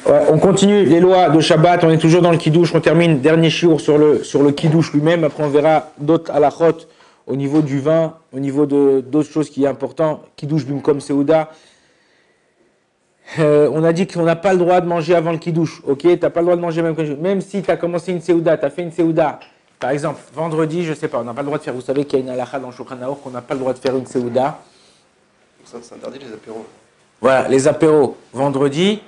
Ouais, on continue les lois de Shabbat, on est toujours dans le Kiddush, on termine dernier shiur sur le Kiddush lui-même, après on verra d'autres halachot au niveau du vin, au niveau d'autres choses qui est important, Kiddush bimkom Seuda. On a dit qu'on n'a pas le droit de manger avant le Kiddush, ok? Tu n'as pas le droit de manger même si tu as commencé une Seuda, tu as fait une Seuda, par exemple, vendredi, je sais pas, on n'a pas le droit de faire, vous savez qu'il y a une halakha dans le Shulchan Aruch qu'on n'a pas le droit de faire une Seuda. C'est interdit les apéros. Voilà, les apéros, vendredi,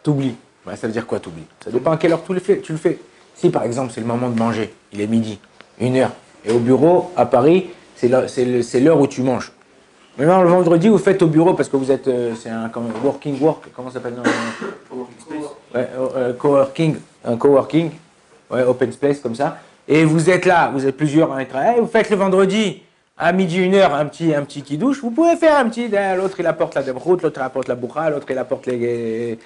t'oublies. Bah, ça veut dire quoi t'oublies? Ça dépend à quelle heure tu le fais. Si par exemple c'est le moment de manger, il est midi, 1h, et au bureau, à Paris, c'est l'heure où tu manges. Maintenant le vendredi, vous faites au bureau parce que vous êtes, c'est un working work, comment ça s'appelle? Ouais, coworking, un coworking, ouais, open space comme ça. Et vous êtes là, vous êtes plusieurs à être là, vous faites le vendredi, à midi, 1h, un petit kidouche, vous pouvez faire un petit, l'autre il apporte la demroute, l'autre il apporte la boucha, l'autre il apporte les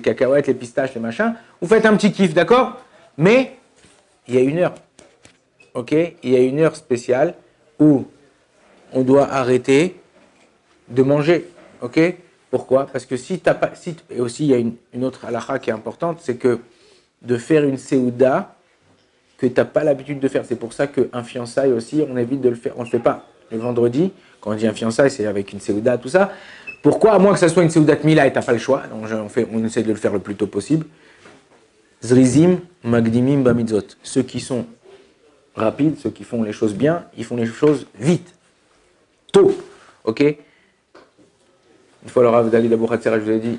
cacahuètes, les pistaches, les machins. Vous faites un petit kiff, d'accord? Mais il y a 1 heure, ok? Il y a 1 heure spéciale où on doit arrêter de manger, ok? Pourquoi? Parce que si t'as pas, et aussi il y a une autre halakha qui est importante, c'est que de faire une séouda que tu n'as pas l'habitude de faire. C'est pour ça qu'un fiançailles aussi, on évite de le faire. On ne le fait pas le vendredi. Quand on dit un fiançailles, c'est avec une séouda, tout ça. Pourquoi? À moins que ça soit une séouda de Mila et tu n'as pas le choix. Donc on essaie de le faire le plus tôt possible. Zrizim, Magdimim, Bamitzot. Ceux qui sont rapides, ceux qui font les choses bien, ils font les choses vite. Tôt. Ok? Une fois, le Rav Dali d'Abou-Khatsera, je vous ai dit,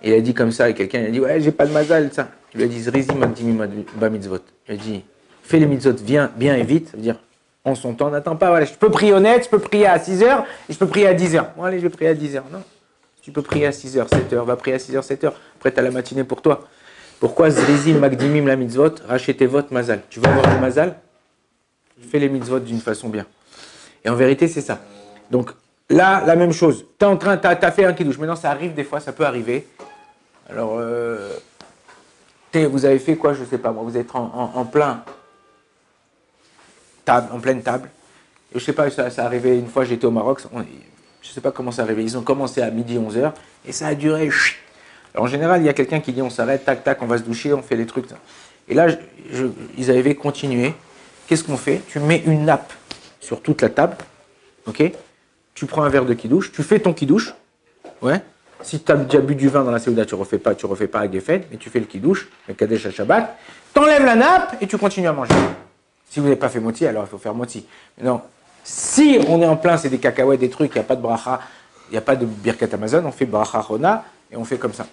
il a dit comme ça, et quelqu'un il a dit, ouais, j'ai pas de mazal, ça. Il lui a dit, Zrizim, Magdimim, Bamitzvot. Il a dit, fais les mitzvot bien et vite. Ça veut dire, en son temps, n'attends pas, voilà, je peux prier honnête, je peux prier à 6h, et je peux prier à 10h. Bon, allez, je vais prier à 10h. Non. Tu peux prier à 6h, 7h, va prier à 6h, 7h. Après, tu as la matinée pour toi. Pourquoi Zrizim, Magdimim, la mitzvot, rachetez votre mazal? Tu veux avoir du mazal? Fais les mitzvot d'une façon bien. Et en vérité, c'est ça. Donc, là, la même chose. Tu es en train, t'as fait un kidouche. Maintenant, ça arrive des fois, ça peut arriver. Alors, vous avez fait quoi? Je sais pas, moi, vous êtes en pleine table. Et je sais pas, ça arrivé une fois, j'étais au Maroc. Je sais pas comment ça arrivé. Ils ont commencé à midi 11h et ça a duré. Alors, en général, il y a quelqu'un qui dit on s'arrête, tac, tac, on va se doucher, on fait les trucs. Et là, ils avaient continué. Qu'est-ce qu'on fait? Tu mets une nappe sur toute la table. Ok? Tu prends un verre de kidouche, tu fais ton kidouche. Ouais. Si tu as déjà bu du vin dans la séouda, tu refais pas avec des fêtes, mais tu fais le kidouche, le kadesh à Shabbat, t'enlèves la nappe et tu continues à manger. Si vous n'avez pas fait moti, alors il faut faire moti. Mais non, si on est en plein, c'est des cacahuètes, des trucs, il n'y a pas de bracha, il n'y a pas de birkat Amazon, on fait bracha rona et on fait comme ça.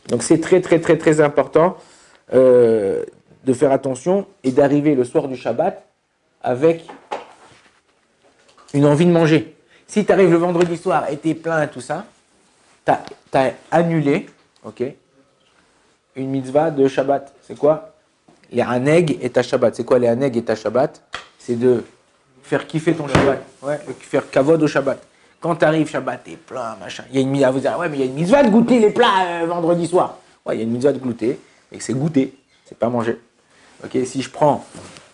Donc c'est très très très très important de faire attention et d'arriver le soir du Shabbat avec une envie de manger. Si tu arrives le vendredi soir et tu es plein et tout ça, tu as annulé, ok, une mitzvah de Shabbat. C'est quoi? Les aneg et ta Shabbat. C'est quoi les aneg et ta Shabbat? C'est de faire kiffer ton Shabbat. Ouais, faire kavod au Shabbat. Quand tu arrives Shabbat, t'es plein, machin. Il y a une mitzvah, vous dire, ouais, mais il y a une mitzvah de goûter les plats vendredi soir. Ouais, il y a une mitzvah de goûter, et que c'est goûter, c'est pas manger. Ok, si je prends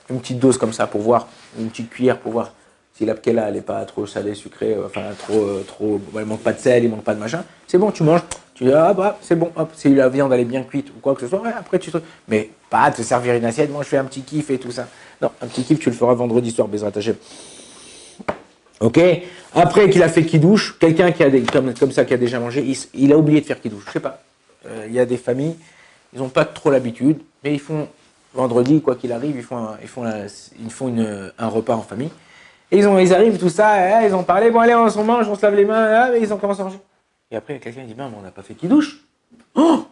une petite dose comme ça pour voir, une petite cuillère pour voir si la pkela elle n'est pas trop salée, sucrée, enfin trop, il manque pas de sel, il manque pas de machin, c'est bon, tu manges, tu dis ah bah c'est bon, hop, si la viande elle est bien cuite ou quoi que ce soit, ouais, après tu te... Mais pas te servir une assiette, moi je fais un petit kiff et tout ça. Non, un petit kiff tu le feras vendredi soir, Bezrat Hashem. Ok. Après qu'il a fait kidouche, quelqu'un qui a comme ça qui a déjà mangé, il a oublié de faire kidouche, je sais pas. Il y a des familles, ils n'ont pas trop l'habitude, mais ils font vendredi quoi qu'il arrive, ils font un repas en famille. Et ils arrivent, tout ça, ils ont parlé, bon allez, on se mange, on se lave les mains, et ils ont commencé à manger. Et après, quelqu'un dit, ben, on n'a pas fait kidouche. Oh,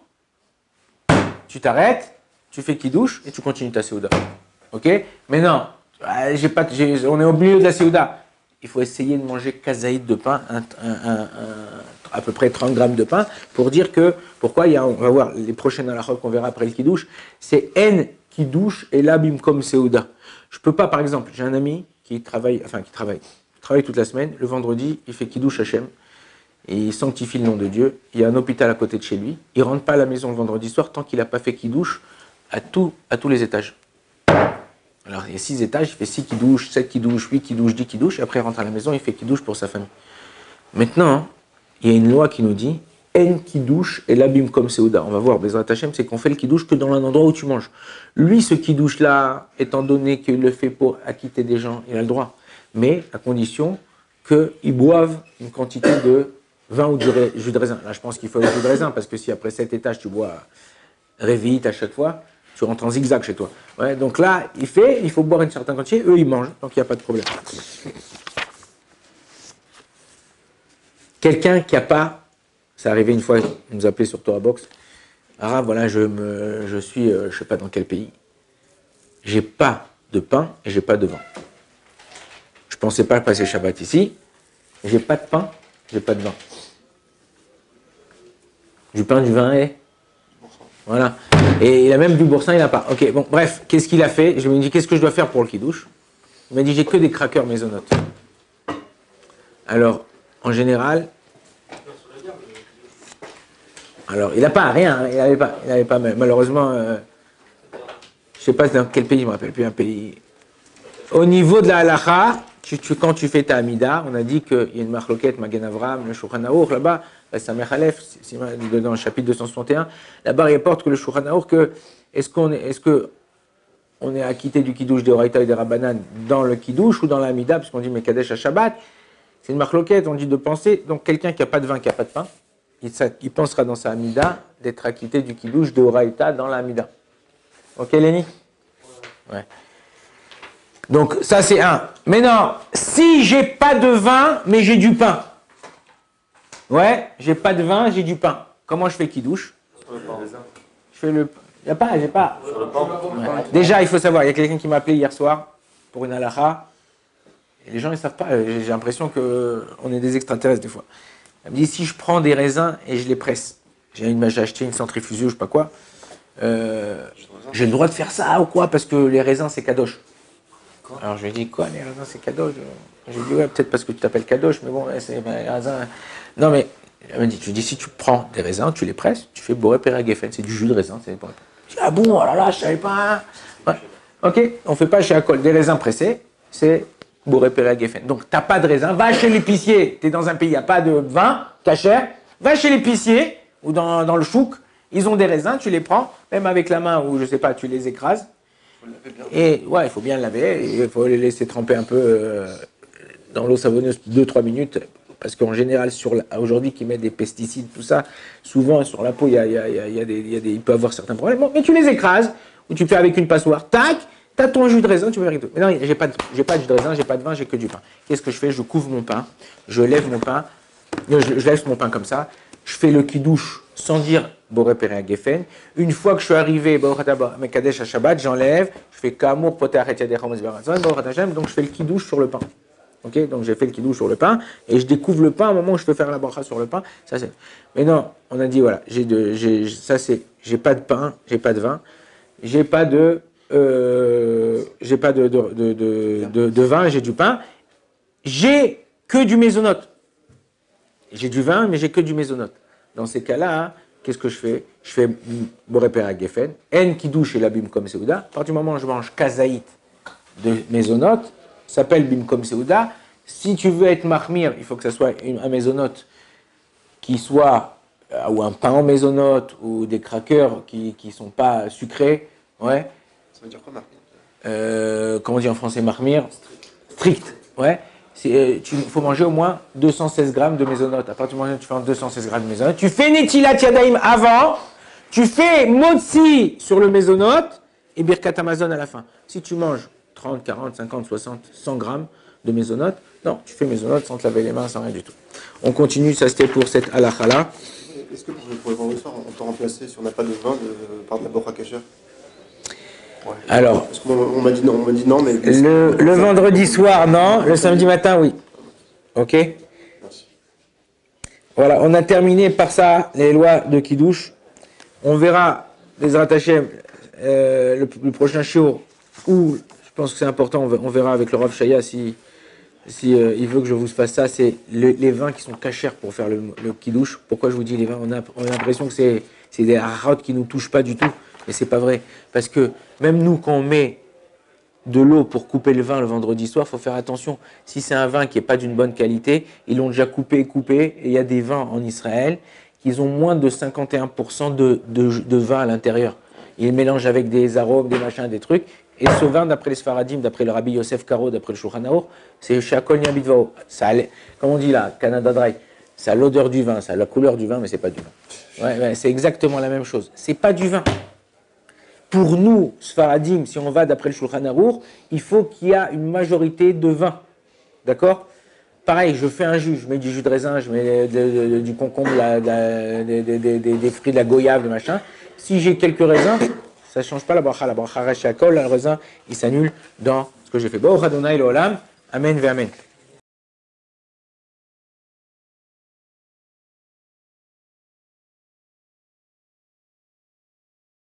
tu t'arrêtes, tu fais kidouche, et tu continues ta séouda. Ok? Mais non, on est au milieu de la séouda. Il faut essayer de manger kazaïd de pain, à peu près 30 grammes de pain, pour dire que, pourquoi, on va voir les prochaines halachot qu'on verra après le kidouche, c'est en kidouche et labim comme séouda. Je peux pas, par exemple, j'ai un ami qui travaille toute la semaine. Le vendredi, il fait Kiddush Hashem. Et il sanctifie le nom de Dieu. Il y a un hôpital à côté de chez lui. Il ne rentre pas à la maison le vendredi soir tant qu'il n'a pas fait Kiddush à tous les étages. Alors, il y a 6 étages. Il fait 6 Kiddush, 7 Kiddush, 8 Kiddush, 10 Kiddush. Et après, il rentre à la maison, il fait Kiddush pour sa famille. Maintenant, il y a une loi qui nous dit En kidouche et l'abim comme Seouda. On va voir, Bezrat Hashem, c'est qu'on fait le kidouche que dans un endroit où tu manges. Lui, ce kidouche-là, étant donné qu'il le fait pour acquitter des gens, il a le droit. Mais à condition qu'ils boivent une quantité de vin ou de jus de raisin. Là, je pense qu'il faut le jus de raisin, parce que si après 7 étages, tu bois révite à chaque fois, tu rentres en zigzag chez toi. Ouais, donc là, il faut boire une certaine quantité, eux, ils mangent, donc il n'y a pas de problème. Quelqu'un qui n'a pas, c'est arrivé une fois, il nous appelait sur Torah Box, arabe, voilà, je suis, je ne sais pas dans quel pays, j'ai pas de pain et j'ai pas de vin. Je ne pensais pas passer Shabbat ici, j'ai pas de pain, j'ai pas de vin. Du pain, du vin et... Voilà. Et il a même du boursin, il n'a pas. Ok, bon, bref, qu'est-ce qu'il a fait? Je lui ai dit, qu'est-ce que je dois faire pour le kidouche? Il m'a dit, j'ai que des crackers maisonnotes. Alors, en général... Alors, il n'a pas rien, il n'avait pas, malheureusement, je ne sais pas dans quel pays, je ne me rappelle plus un pays. Au niveau de la halacha, quand tu fais ta amida, on a dit qu'il y a une marloquette, Magen Avram, le Shulchan Aruch, là-bas, Samech Aleph, dans le chapitre 261, là-bas il rapporte que le Shulchan Aruch, est-ce qu'on est acquitté du kidouche des Oraïta et des Rabbanan dans le kidouche ou dans l'amida, parce qu'on dit Mekadesh à Shabbat, c'est une marloquette, on dit de penser, donc quelqu'un qui n'a pas de vin, qui n'a pas de pain, il pensera dans sa amida d'être acquitté du kidouche de Oraïta dans l'amida. Ok, Léni? Ouais. Donc, ça, c'est un. Maintenant, si j'ai pas de vin, mais j'ai du pain. Ouais, j'ai pas de vin, j'ai du pain. Comment je fais kidouche? Je fais le... Il n'y a pas, j'ai pas. Ouais. Déjà, il faut savoir, il y a quelqu'un qui m'a appelé hier soir pour une halakha. Et les gens, ils ne savent pas. J'ai l'impression qu'on est des extraterrestres des fois. Elle me dit, si je prends des raisins et je les presse, j'ai acheté une centrifugeuse, je ne sais pas quoi, j'ai le droit de faire ça ou quoi? Parce que les raisins, c'est kadosh. Alors je lui ai dit, quoi, les raisins, c'est kadosh? Je lui ai dit, ouais, peut-être parce que tu t'appelles kadosh, mais bon, c'est les raisins. Non, mais elle m'a dit, tu dis, si tu prends des raisins, tu les presses, tu fais boré peragefen, c'est du jus de raisin. Je dis, ah bon, oh là là, je ne savais pas. Ouais. Ok, on ne fait pas chez Akol des raisins pressés, c'est boré peragefen. Donc, tu n'as pas de raisin, va chez l'épicier, tu es dans un pays, il n'y a pas de vin, cachère, va chez l'épicier ou dans le chouk, ils ont des raisins, tu les prends, même avec la main ou je ne sais pas, tu les écrases. Et ouais, il faut bien le laver, il faut les laisser tremper un peu dans l'eau savonneuse 2-3 minutes, parce qu'en général, aujourd'hui qui mettent des pesticides, tout ça, souvent sur la peau, il peut y avoir certains problèmes. Bon, mais tu les écrases, ou tu fais avec une passoire, tac, tu as ton jus de raisin, tu peux faire tout. Mais non, j'ai pas de jus de raisin, j'ai pas de vin, j'ai que du pain. Qu'est-ce que je fais? Je couvre mon pain, je lève mon pain, je lève mon pain comme ça, je fais le kidouche sans dire Boré Péré Geffen. Une fois que je suis arrivé, Mekadesh à Shabbat, j'enlève, je fais Kamour Poter et donc je fais le kidouche sur le pain. Ok, donc j'ai fait le kidouche sur le pain et je découvre le pain au moment où je peux faire la bracha sur le pain. Ça c'est. Mais non, on a dit voilà, j'ai pas de pain, j'ai pas de vin, j'ai pas de vin, j'ai du pain, j'ai que du mésonote. J'ai du vin, mais j'ai que du mésonote. Dans ces cas-là, qu'est-ce que je fais? Je fais Boré Péré Geffen, En Kidouche et l'abim comme Seouda. À partir du moment où je mange kazaït de mésonote, s'appelle Bimkom Seouda. Si tu veux être marmire, il faut que ça soit un mésonote qui soit, ou un pain en mésonote, ou des crackers qui ne sont pas sucrés. Ouais. Ça veut dire quoi, marmire? Comment on dit en français marmire? Strict. Ouais. Il faut manger au moins 216 grammes de mésonote. À partir du moment où tu fais 216 grammes de mésonote, tu fais Netilat Yadayim avant, tu fais Motzi sur le mésonote et Birkat Amazon à la fin. Si tu manges 30, 40, 50, 60, 100 grammes de mésonote, non, tu fais mésonote sans te laver les mains, sans rien du tout. On continue, ça c'était pour cette halakha-là. Est-ce que pour le vendredi soir, on peut remplacer, si on n'a pas de vin, par de la borra kasher? Ouais. Alors, parce qu'on m'a dit non, mais... Le vendredi soir, non. Le samedi matin, oui. Ok. Merci. Voilà, on a terminé par ça les lois de Kidouche. On verra les rattachés le prochain shiur où je pense que c'est important. On verra avec le Rav Shaya si il veut que je vous fasse ça. C'est les vins qui sont cachers pour faire le Kidouche. Pourquoi je vous dis les vins? On a l'impression que c'est des harot qui nous touchent pas du tout. Mais c'est pas vrai. Parce que même nous, quand on met de l'eau pour couper le vin le vendredi soir, il faut faire attention. Si c'est un vin qui n'est pas d'une bonne qualité, ils l'ont déjà coupé, et il y a des vins en Israël qu'ils ont moins de 51% de vin à l'intérieur. Ils le mélangent avec des arômes, des machins, des trucs. Et ce vin, d'après les Sfaradim, d'après le Rabbi Yosef Karo, d'après le Shulchan Aruch, c'est Shakol Yamidvao. Comme on dit là, Canada Dry, ça a l'odeur du vin, ça a la couleur du vin, mais c'est pas du vin. Ouais, c'est exactement la même chose. C'est pas du vin. Pour nous, Sfaradim, si on va d'après le Shulchan Aruch, il faut qu'il y ait une majorité de vin. D'accord? Pareil, je fais un jus, je mets du jus de raisin, je mets du concombre, des fruits de la goyave, le machin. Si j'ai quelques raisins, ça ne change pas la bracha. La bracha reste à kol, le raisin, il s'annule dans ce que j'ai fait. Baruch Adonai l'olam, amen ve amen.